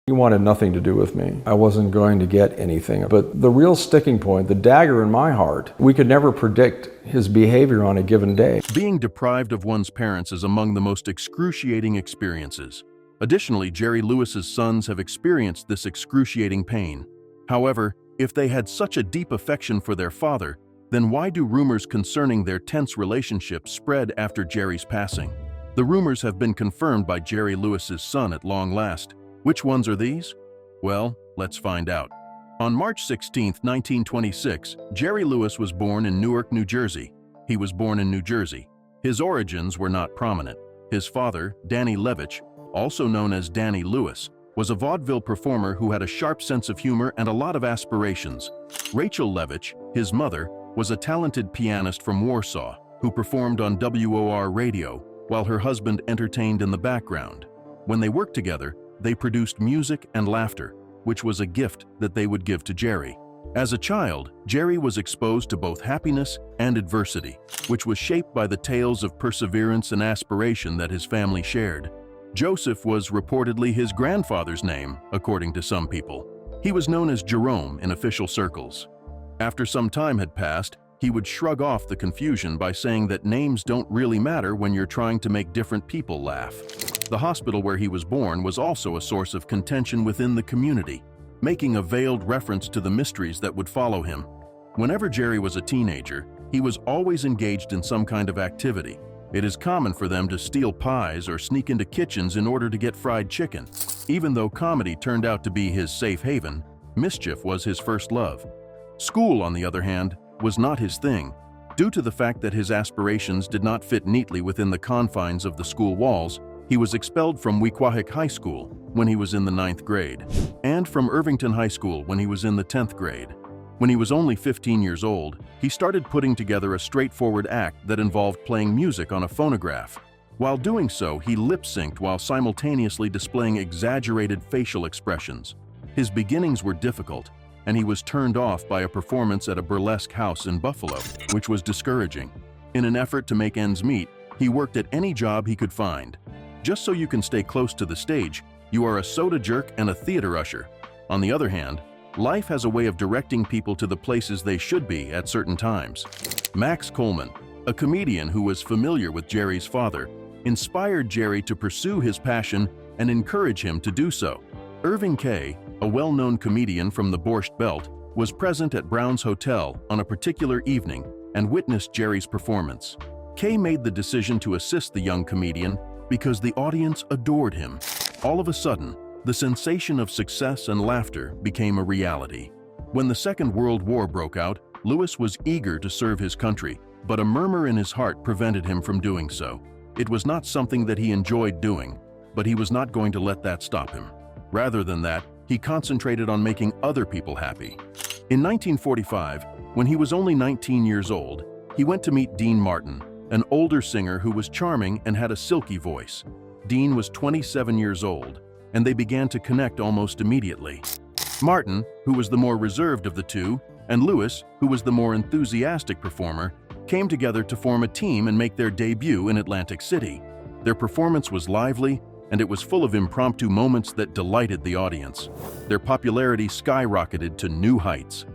He wanted nothing to do with me. I wasn't going to get anything. But the real sticking point, the dagger in my heart, we could never predict his behavior on a given day. Being deprived of one's parents is among the most excruciating experiences. Additionally, Jerry Lewis's sons have experienced this excruciating pain. However, if they had such a deep affection for their father, then why do rumors concerning their tense relationship spread after Jerry's passing? The rumors have been confirmed by Jerry Lewis's son at long last. Which ones are these? Well, let's find out. On March 16, 1926, Jerry Lewis was born in Newark, New Jersey. He was born in New Jersey. His origins were not prominent. His father, Danny Levitch, also known as Danny Lewis, was a vaudeville performer who had a sharp sense of humor and a lot of aspirations. Rachel Levitch, his mother, was a talented pianist from Warsaw who performed on WOR radio while her husband entertained in the background. When they worked together, they produced music and laughter, which was a gift that they would give to Jerry. As a child, Jerry was exposed to both happiness and adversity, which was shaped by the tales of perseverance and aspiration that his family shared. Joseph was reportedly his grandfather's name, according to some people. He was known as Jerome in official circles. After some time had passed, he would shrug off the confusion by saying that names don't really matter when you're trying to make different people laugh. The hospital where he was born was also a source of contention within the community, making a veiled reference to the mysteries that would follow him. Whenever Jerry was a teenager, he was always engaged in some kind of activity. It is common for them to steal pies or sneak into kitchens in order to get fried chicken. Even though comedy turned out to be his safe haven, mischief was his first love. School, on the other hand, was not his thing, due to the fact that his aspirations did not fit neatly within the confines of the school walls. He was expelled from Wequahic High School when he was in the 9th grade, and from Irvington High School when he was in the 10th grade. When he was only 15 years old, he started putting together a straightforward act that involved playing music on a phonograph. While doing so, he lip-synced while simultaneously displaying exaggerated facial expressions. His beginnings were difficult, and he was turned off by a performance at a burlesque house in Buffalo, which was discouraging. In an effort to make ends meet, he worked at any job he could find. Just so you can stay close to the stage, you are a soda jerk and a theater usher. On the other hand, life has a way of directing people to the places they should be at certain times. Max Coleman, a comedian who was familiar with Jerry's father, inspired Jerry to pursue his passion and encourage him to do so. Irving Kay, a well-known comedian from the Borscht Belt, was present at Brown's Hotel on a particular evening and witnessed Jerry's performance. Kay made the decision to assist the young comedian because the audience adored him. All of a sudden, the sensation of success and laughter became a reality. When the Second World War broke out, Lewis was eager to serve his country, but a murmur in his heart prevented him from doing so. It was not something that he enjoyed doing, but he was not going to let that stop him. Rather than that, he concentrated on making other people happy. In 1945, when he was only 19 years old, he went to meet Dean Martin, an older singer who was charming and had a silky voice. Dean was 27 years old, and they began to connect almost immediately. Martin, who was the more reserved of the two, and Lewis, who was the more enthusiastic performer, came together to form a team and make their debut in Atlantic City. Their performance was lively, and it was full of impromptu moments that delighted the audience. Their popularity skyrocketed to new heights.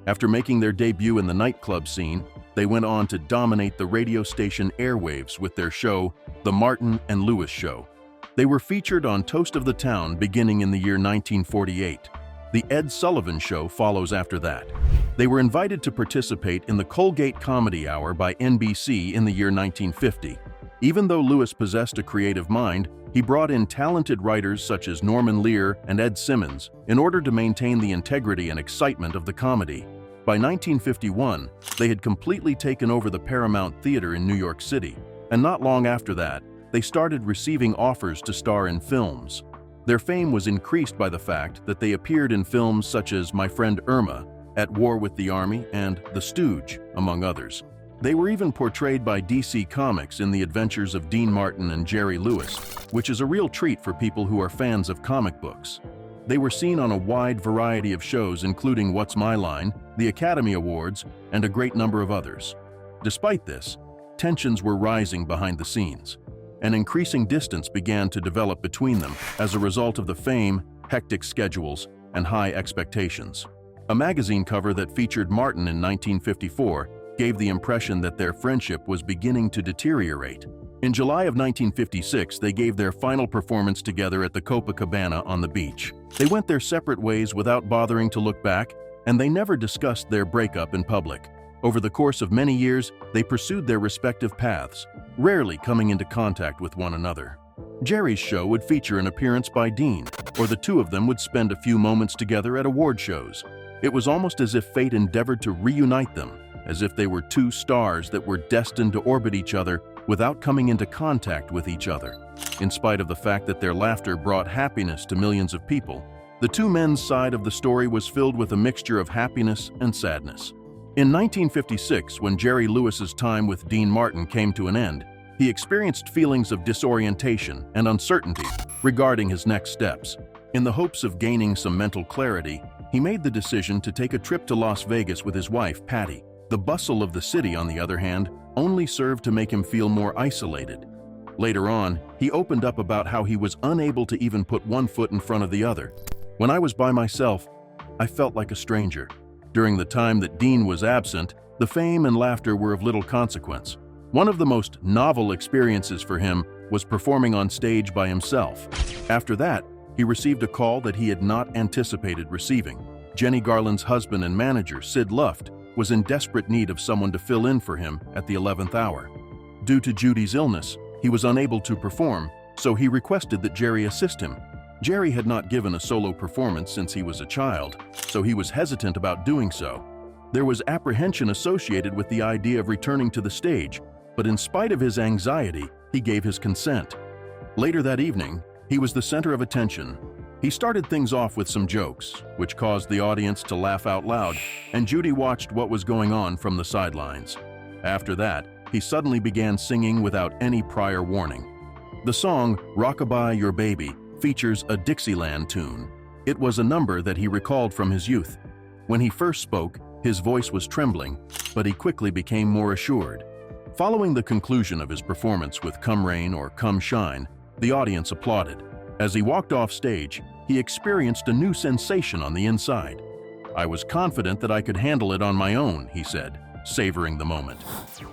After making their debut in the nightclub scene, they went on to dominate the radio station airwaves with their show, The Martin and Lewis Show. They were featured on Toast of the Town beginning in the year 1948. The Ed Sullivan Show follows after that. They were invited to participate in the Colgate Comedy Hour by NBC in the year 1950. Even though Lewis possessed a creative mind, he brought in talented writers such as Norman Lear and Ed Simmons in order to maintain the integrity and excitement of the comedy. By 1951, they had completely taken over the Paramount Theater in New York City, and not long after that, they started receiving offers to star in films. Their fame was increased by the fact that they appeared in films such as My Friend Irma, At War with the Army, and The Stooge, among others. They were even portrayed by DC Comics in The Adventures of Dean Martin and Jerry Lewis, which is a real treat for people who are fans of comic books. They were seen on a wide variety of shows including What's My Line, the Academy Awards, and a great number of others. Despite this, tensions were rising behind the scenes. An increasing distance began to develop between them as a result of the fame hectic schedules, and high expectations. A magazine cover that featured Martin in 1954 gave the impression that their friendship was beginning to deteriorate. In July of 1956, they gave their final performance together at the Copacabana on the beach. They went their separate ways without bothering to look back, and they never discussed their breakup in public. Over the course of many years, they pursued their respective paths, rarely coming into contact with one another. Jerry's show would feature an appearance by Dean, or the two of them would spend a few moments together at award shows. It was almost as if fate endeavored to reunite them, as if they were two stars that were destined to orbit each other without coming into contact with each other. In spite of the fact that their laughter brought happiness to millions of people, the two men's side of the story was filled with a mixture of happiness and sadness. In 1956, when Jerry Lewis's time with Dean Martin came to an end, he experienced feelings of disorientation and uncertainty regarding his next steps. In the hopes of gaining some mental clarity, he made the decision to take a trip to Las Vegas with his wife, Patty. The bustle of the city, on the other hand, only served to make him feel more isolated. Later on, he opened up about how he was unable to even put one foot in front of the other. "When I was by myself, I felt like a stranger. During the time that Dean was absent, the fame and laughter were of little consequence. One of the most novel experiences for him was performing on stage by himself. After that, he received a call that he had not anticipated receiving. Jenny Garland's husband and manager, Sid Luft, was in desperate need of someone to fill in for him at the 11th hour. Due to Judy's illness, he was unable to perform, so he requested that Jerry assist him. Jerry had not given a solo performance since he was a child, so he was hesitant about doing so. There was apprehension associated with the idea of returning to the stage, but in spite of his anxiety, he gave his consent. Later that evening, he was the center of attention. He started things off with some jokes, which caused the audience to laugh out loud, and Judy watched what was going on from the sidelines. After that, he suddenly began singing without any prior warning. The song, "Rockabye Your Baby," features a Dixieland tune. It was a number that he recalled from his youth. When he first spoke, his voice was trembling, but he quickly became more assured. Following the conclusion of his performance with "Come Rain" or "Come Shine," the audience applauded. As he walked off stage, he experienced a new sensation on the inside. "I was confident that I could handle it on my own," he said, savoring the moment.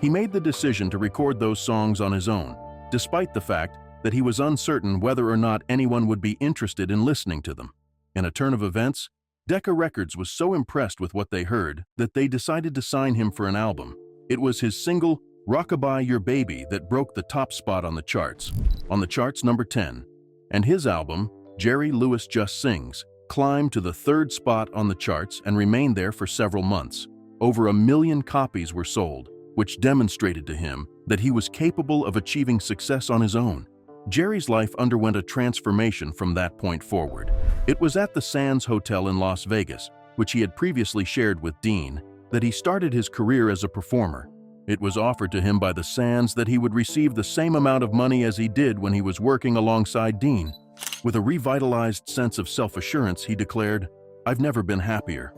He made the decision to record those songs on his own, despite the fact that he was uncertain whether or not anyone would be interested in listening to them. In a turn of events, Decca Records was so impressed with what they heard that they decided to sign him for an album. It was his single, "Rockabye Your Baby," that broke the top spot on the charts. On the charts, number 10. And his album, Jerry Lewis Just Sings, climbed to the 3rd spot on the charts and remained there for several months. Over 1 million copies were sold, which demonstrated to him that he was capable of achieving success on his own. Jerry's life underwent a transformation from that point forward. It was at the Sands Hotel in Las Vegas, which he had previously shared with Dean, that he started his career as a performer. It was offered to him by the Sands that he would receive the same amount of money as he did when he was working alongside Dean. With a revitalized sense of self-assurance, he declared, "I've never been happier.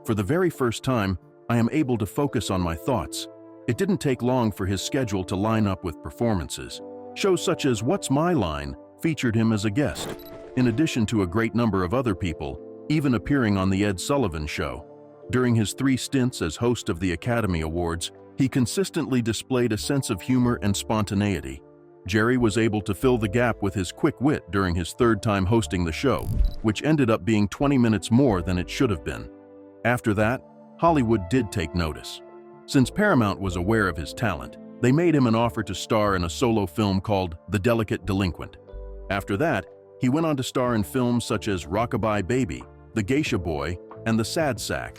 For the very first time, I am able to focus on my thoughts." It didn't take long for his schedule to line up with performances. Shows such as "What's My Line" featured him as a guest, in addition to a great number of other people, even appearing on The Ed Sullivan Show. During his 3 stints as host of the Academy Awards, he consistently displayed a sense of humor and spontaneity. Jerry was able to fill the gap with his quick wit during his 3rd time hosting the show, which ended up being 20 minutes more than it should have been. After that, Hollywood did take notice. Since Paramount was aware of his talent, they made him an offer to star in a solo film called The Delicate Delinquent. After that, he went on to star in films such as Rockabye Baby, The Geisha Boy, and The Sad Sack.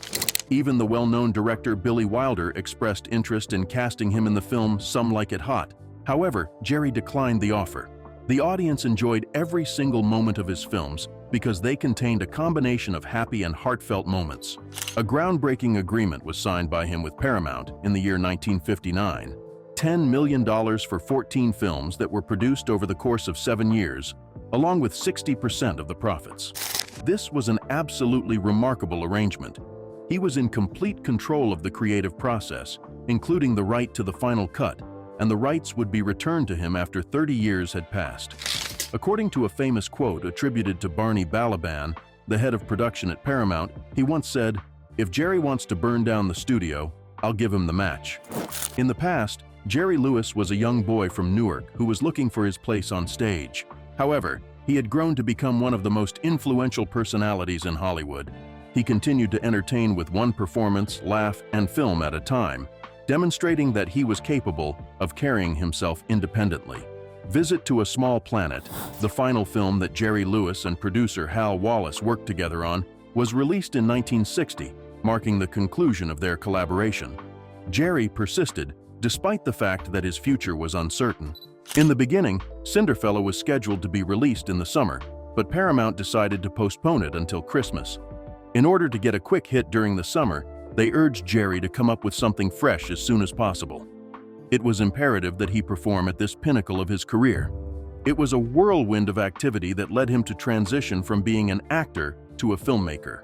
Even the well-known director Billy Wilder expressed interest in casting him in the film Some Like It Hot. However, Jerry declined the offer. The audience enjoyed every single moment of his films because they contained a combination of happy and heartfelt moments. A groundbreaking agreement was signed by him with Paramount in the year 1959. $10 million for 14 films that were produced over the course of 7 years, along with 60% of the profits. This was an absolutely remarkable arrangement. He was in complete control of the creative process, including the right to the final cut, and the rights would be returned to him after 30 years had passed. According to a famous quote attributed to Barney Balaban, the head of production at Paramount, he once said, "If Jerry wants to burn down the studio, I'll give him the match." In the past, Jerry Lewis was a young boy from Newark who was looking for his place on stage. However, he had grown to become one of the most influential personalities in Hollywood. He continued to entertain with one performance, laugh, and film at a time, demonstrating that he was capable of carrying himself independently. Visit to a Small Planet, the final film that Jerry Lewis and producer Hal Wallace worked together on, was released in 1960, marking the conclusion of their collaboration. Jerry persisted, despite the fact that his future was uncertain. In the beginning, Cinderfella was scheduled to be released in the summer, but Paramount decided to postpone it until Christmas. In order to get a quick hit during the summer, they urged Jerry to come up with something fresh as soon as possible. It was imperative that he perform at this pinnacle of his career. It was a whirlwind of activity that led him to transition from being an actor to a filmmaker.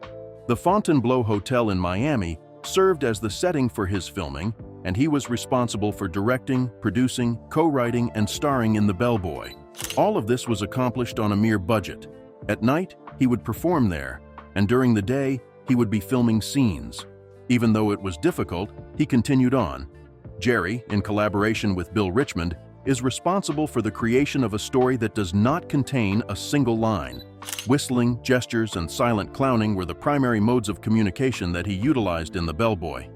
The Fontainebleau Hotel in Miami served as the setting for his filming, and he was responsible for directing, producing, co-writing, and starring in The Bellboy. All of this was accomplished on a mere budget. At night, he would perform there, and during the day, he would be filming scenes. Even though it was difficult, he continued on. Jerry, in collaboration with Bill Richmond, is responsible for the creation of a story that does not contain a single line. Whistling, gestures, and silent clowning were the primary modes of communication that he utilized in The Bellboy.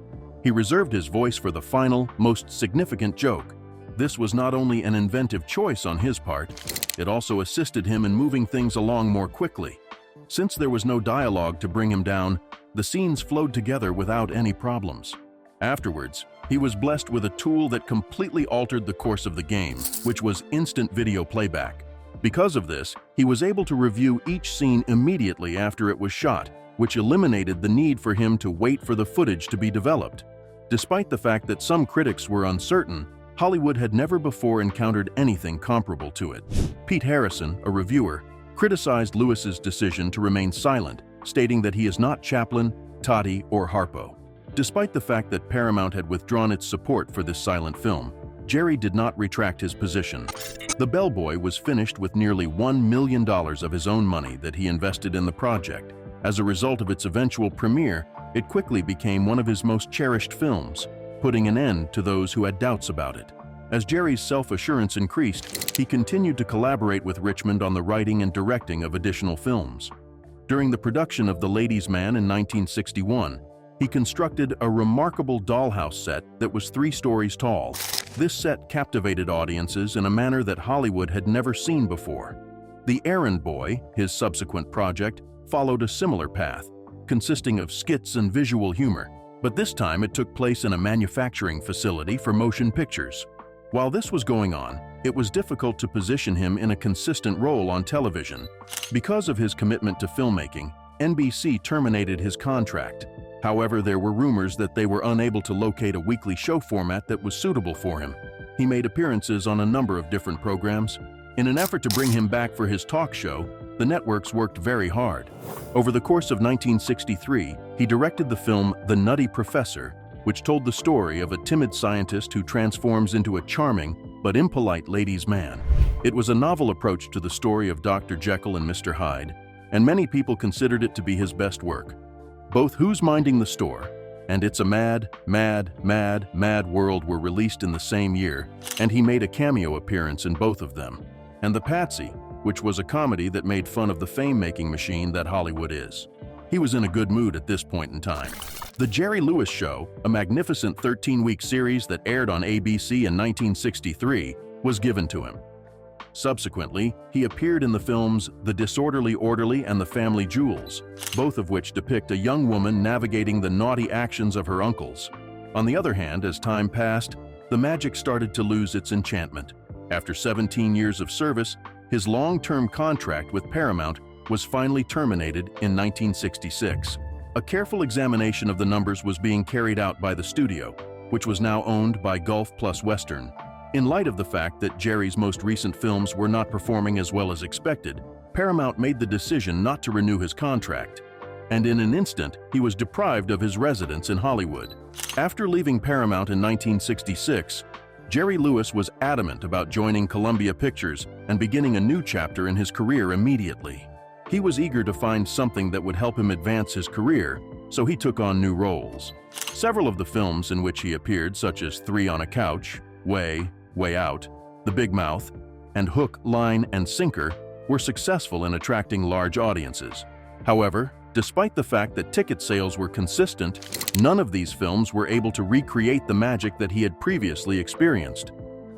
He reserved his voice for the final, most significant joke. This was not only an inventive choice on his part, it also assisted him in moving things along more quickly. Since there was no dialogue to bring him down, the scenes flowed together without any problems. Afterwards, he was blessed with a tool that completely altered the course of the game, which was instant video playback. Because of this, he was able to review each scene immediately after it was shot, which eliminated the need for him to wait for the footage to be developed. Despite the fact that some critics were uncertain, Hollywood had never before encountered anything comparable to it. Pete Harrison, a reviewer, criticized Lewis's decision to remain silent, stating that he is not Chaplin, Tati, or Harpo. Despite the fact that Paramount had withdrawn its support for this silent film, Jerry did not retract his position. The Bellboy was finished with nearly $1 million of his own money that he invested in the project. As a result of its eventual premiere, it quickly became one of his most cherished films, putting an end to those who had doubts about it. As Jerry's self-assurance increased, he continued to collaborate with Richmond on the writing and directing of additional films. During the production of The Ladies' Man in 1961, he constructed a remarkable dollhouse set that was 3 stories tall. This set captivated audiences in a manner that Hollywood had never seen before. The Errand Boy, his subsequent project, followed a similar path, consisting of skits and visual humor, but this time it took place in a manufacturing facility for motion pictures. While this was going on, it was difficult to position him in a consistent role on television. Because of his commitment to filmmaking, NBC terminated his contract. However, there were rumors that they were unable to locate a weekly show format that was suitable for him. He made appearances on a number of different programs. In an effort to bring him back for his talk show, the networks worked very hard. Over the course of 1963, he directed the film The Nutty Professor, which told the story of a timid scientist who transforms into a charming but impolite ladies' man. It was a novel approach to the story of Dr. Jekyll and Mr. Hyde, and many people considered it to be his best work. Both Who's Minding the Store and It's a Mad, Mad, Mad, Mad World were released in the same year, and he made a cameo appearance in both of them. And The Patsy, which was a comedy that made fun of the fame-making machine that Hollywood is. He was in a good mood at this point in time. The Jerry Lewis Show, a magnificent 13-week series that aired on ABC in 1963, was given to him. Subsequently, he appeared in the films The Disorderly Orderly and The Family Jewels, both of which depict a young woman navigating the naughty actions of her uncles. On the other hand, as time passed, the magic started to lose its enchantment. After 17 years of service, his long-term contract with Paramount was finally terminated in 1966. A careful examination of the numbers was being carried out by the studio, which was now owned by Gulf Plus Western. In light of the fact that Jerry's most recent films were not performing as well as expected, Paramount made the decision not to renew his contract, and in an instant, he was deprived of his residence in Hollywood. After leaving Paramount in 1966, Jerry Lewis was adamant about joining Columbia Pictures and beginning a new chapter in his career immediately. He was eager to find something that would help him advance his career, so he took on new roles. Several of the films in which he appeared, such as Three on a Couch, Way, Way Out, The Big Mouth, and Hook, Line, and Sinker, were successful in attracting large audiences. However, despite the fact that ticket sales were consistent, none of these films were able to recreate the magic that he had previously experienced.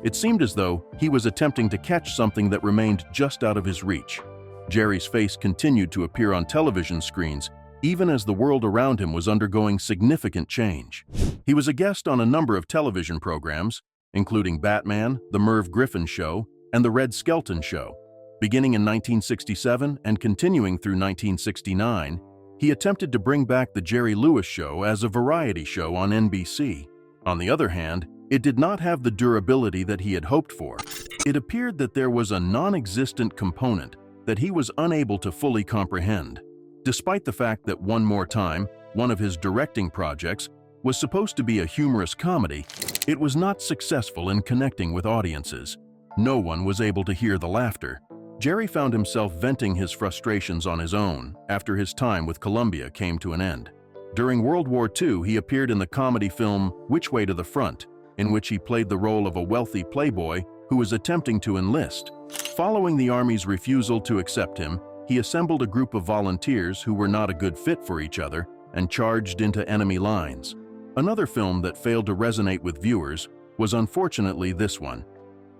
It seemed as though he was attempting to catch something that remained just out of his reach. Jerry's face continued to appear on television screens, even as the world around him was undergoing significant change. He was a guest on a number of television programs, including Batman, The Merv Griffin Show, and The Red Skelton Show. Beginning in 1967 and continuing through 1969, he attempted to bring back The Jerry Lewis Show as a variety show on NBC. On the other hand, it did not have the durability that he had hoped for. It appeared that there was a non-existent component that he was unable to fully comprehend. Despite the fact that One More Time, one of his directing projects, was supposed to be a humorous comedy, it was not successful in connecting with audiences. No one was able to hear the laughter. Jerry found himself venting his frustrations on his own after his time with Columbia came to an end. During World War II, he appeared in the comedy film Which Way to the Front, in which he played the role of a wealthy playboy who was attempting to enlist. Following the Army's refusal to accept him, he assembled a group of volunteers who were not a good fit for each other and charged into enemy lines. Another film that failed to resonate with viewers was unfortunately this one.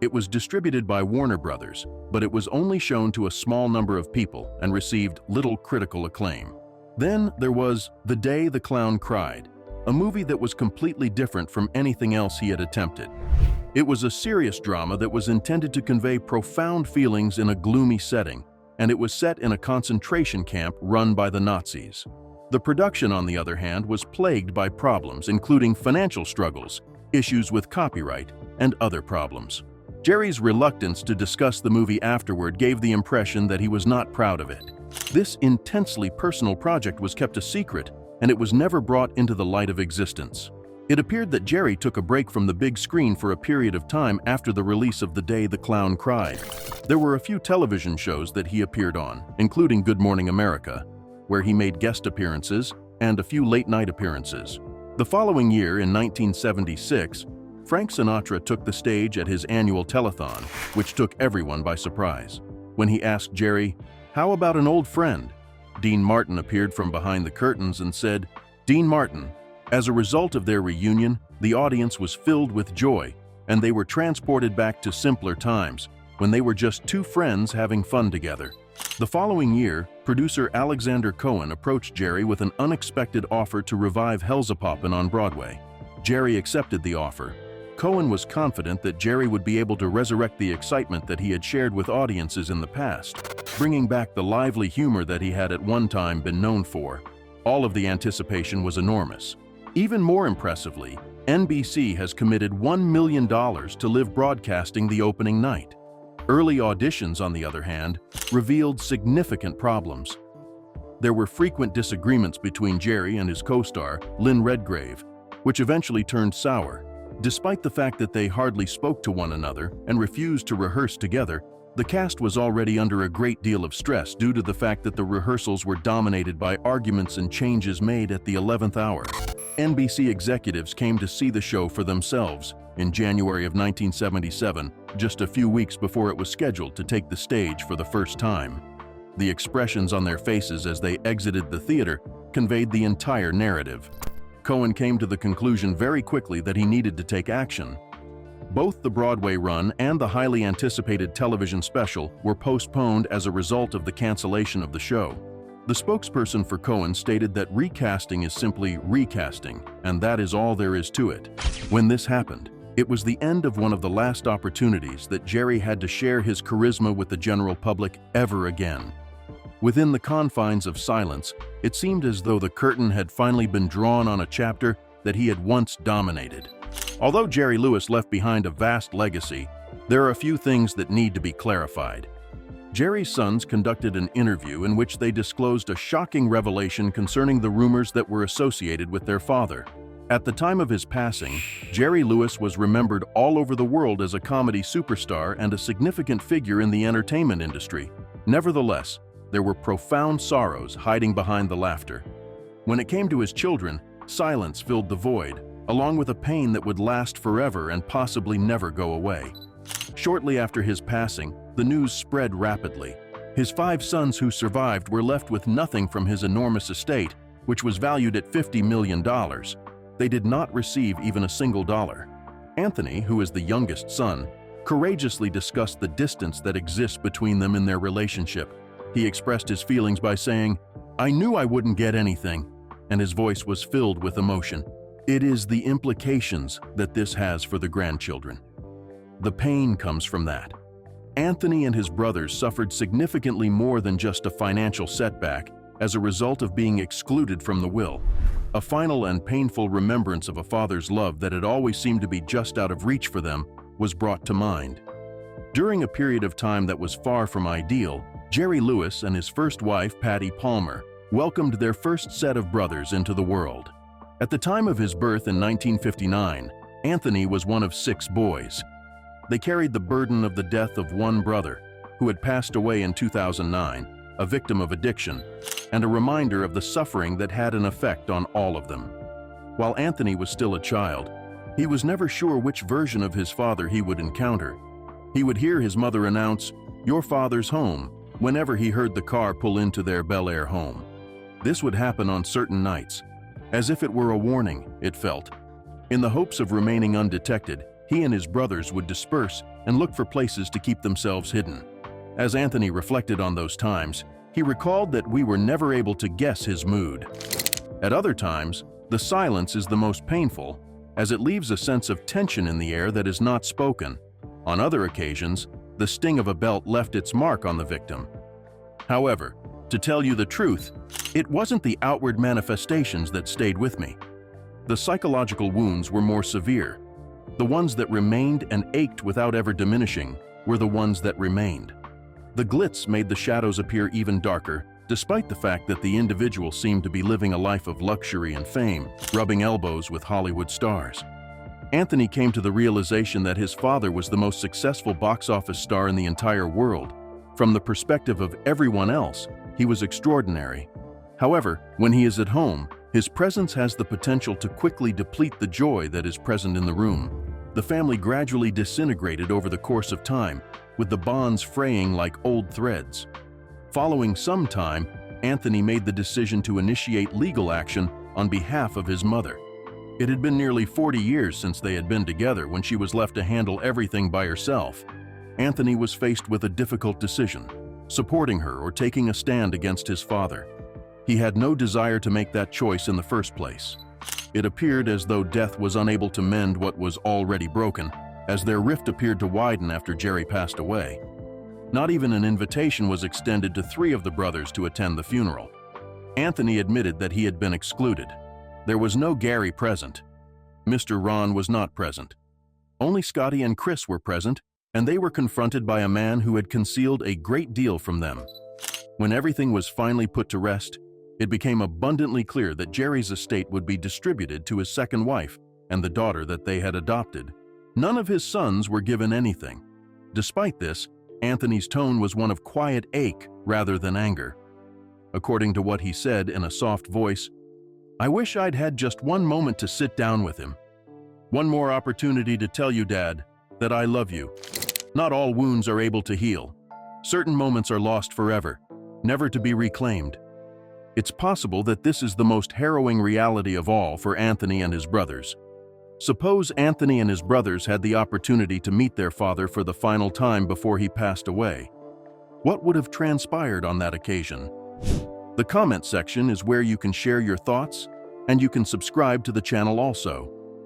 It was distributed by Warner Brothers, but it was only shown to a small number of people and received little critical acclaim. Then there was The Day the Clown Cried, a movie that was completely different from anything else he had attempted. It was a serious drama that was intended to convey profound feelings in a gloomy setting, and it was set in a concentration camp run by the Nazis. The production, on the other hand, was plagued by problems, including financial struggles, issues with copyright, and other problems. Jerry's reluctance to discuss the movie afterward gave the impression that he was not proud of it. This intensely personal project was kept a secret, and it was never brought into the light of existence. It appeared that Jerry took a break from the big screen for a period of time after the release of The Day the Clown Cried. There were a few television shows that he appeared on, including Good Morning America, where he made guest appearances, and a few late-night appearances. The following year, in 1976, Frank Sinatra took the stage at his annual telethon, which took everyone by surprise. When he asked Jerry, "How about an old friend?" Dean Martin appeared from behind the curtains and said, "Dean Martin." As a result of their reunion, the audience was filled with joy, and they were transported back to simpler times, when they were just two friends having fun together. The following year, producer Alexander Cohen approached Jerry with an unexpected offer to revive Hellzapoppin' on Broadway. Jerry accepted the offer. Cohen was confident that Jerry would be able to resurrect the excitement that he had shared with audiences in the past, bringing back the lively humor that he had at one time been known for. All of the anticipation was enormous. Even more impressively, NBC has committed $1 million to live broadcasting the opening night. Early auditions, on the other hand, revealed significant problems. There were frequent disagreements between Jerry and his co-star, Lynn Redgrave, which eventually turned sour. Despite the fact that they hardly spoke to one another and refused to rehearse together, the cast was already under a great deal of stress due to the fact that the rehearsals were dominated by arguments and changes made at the 11th hour. NBC executives came to see the show for themselves in January of 1977, just a few weeks before it was scheduled to take the stage for the first time. The expressions on their faces as they exited the theater conveyed the entire narrative. Cohen came to the conclusion very quickly that he needed to take action. Both the Broadway run and the highly anticipated television special were postponed as a result of the cancellation of the show. The spokesperson for Cohen stated that recasting is simply recasting, and that is all there is to it. When this happened, it was the end of one of the last opportunities that Jerry had to share his charisma with the general public ever again. Within the confines of silence, it seemed as though the curtain had finally been drawn on a chapter that he had once dominated. Although Jerry Lewis left behind a vast legacy, there are a few things that need to be clarified. Jerry's sons conducted an interview in which they disclosed a shocking revelation concerning the rumors that were associated with their father. At the time of his passing, Jerry Lewis was remembered all over the world as a comedy superstar and a significant figure in the entertainment industry. Nevertheless, there were profound sorrows hiding behind the laughter. When it came to his children, silence filled the void, along with a pain that would last forever and possibly never go away. Shortly after his passing, the news spread rapidly. His 5 sons who survived were left with nothing from his enormous estate, which was valued at $50 million. They did not receive even a single dollar. Anthony, who is the youngest son, courageously discussed the distance that exists between them in their relationship. He expressed his feelings by saying, "I knew I wouldn't get anything," and his voice was filled with emotion. It is the implications that this has for the grandchildren. The pain comes from that. Anthony and his brothers suffered significantly more than just a financial setback as a result of being excluded from the will. A final and painful remembrance of a father's love that had always seemed to be just out of reach for them was brought to mind. During a period of time that was far from ideal, Jerry Lewis and his first wife, Patty Palmer, welcomed their first set of brothers into the world. At the time of his birth in 1959, Anthony was one of 6 boys. They carried the burden of the death of one brother, who had passed away in 2009, a victim of addiction, and a reminder of the suffering that had an effect on all of them. While Anthony was still a child, he was never sure which version of his father he would encounter. He would hear his mother announce, "Your father's home," whenever he heard the car pull into their Bel Air home. This would happen on certain nights, as if it were a warning, it felt. In the hopes of remaining undetected, he and his brothers would disperse and look for places to keep themselves hidden. As Anthony reflected on those times, he recalled that we were never able to guess his mood. At other times, the silence is the most painful, as it leaves a sense of tension in the air that is not spoken. On other occasions, the sting of a belt left its mark on the victim. However, to tell you the truth, it wasn't the outward manifestations that stayed with me. The psychological wounds were more severe. The ones that remained and ached without ever diminishing were the ones that remained. The glitz made the shadows appear even darker, despite the fact that the individual seemed to be living a life of luxury and fame, rubbing elbows with Hollywood stars. Anthony came to the realization that his father was the most successful box office star in the entire world. From the perspective of everyone else, he was extraordinary. However, when he is at home, his presence has the potential to quickly deplete the joy that is present in the room. The family gradually disintegrated over the course of time, with the bonds fraying like old threads. Following some time, Anthony made the decision to initiate legal action on behalf of his mother. It had been nearly 40 years since they had been together when she was left to handle everything by herself. Anthony was faced with a difficult decision, supporting her or taking a stand against his father. He had no desire to make that choice in the first place. It appeared as though death was unable to mend what was already broken, as their rift appeared to widen after Jerry passed away. Not even an invitation was extended to 3 of the brothers to attend the funeral. Anthony admitted that he had been excluded. There was no Gary present. Mr. Ron was not present. Only Scotty and Chris were present, and they were confronted by a man who had concealed a great deal from them. When everything was finally put to rest, it became abundantly clear that Jerry's estate would be distributed to his second wife and the daughter that they had adopted. None of his sons were given anything. Despite this, Anthony's tone was one of quiet ache rather than anger. According to what he said in a soft voice, "I wish I'd had just one moment to sit down with him. One more opportunity to tell you, Dad, that I love you. Not all wounds are able to heal. Certain moments are lost forever, never to be reclaimed." It's possible that this is the most harrowing reality of all for Anthony and his brothers. Suppose Anthony and his brothers had the opportunity to meet their father for the final time before he passed away. What would have transpired on that occasion? The comment section is where you can share your thoughts, and you can subscribe to the channel also.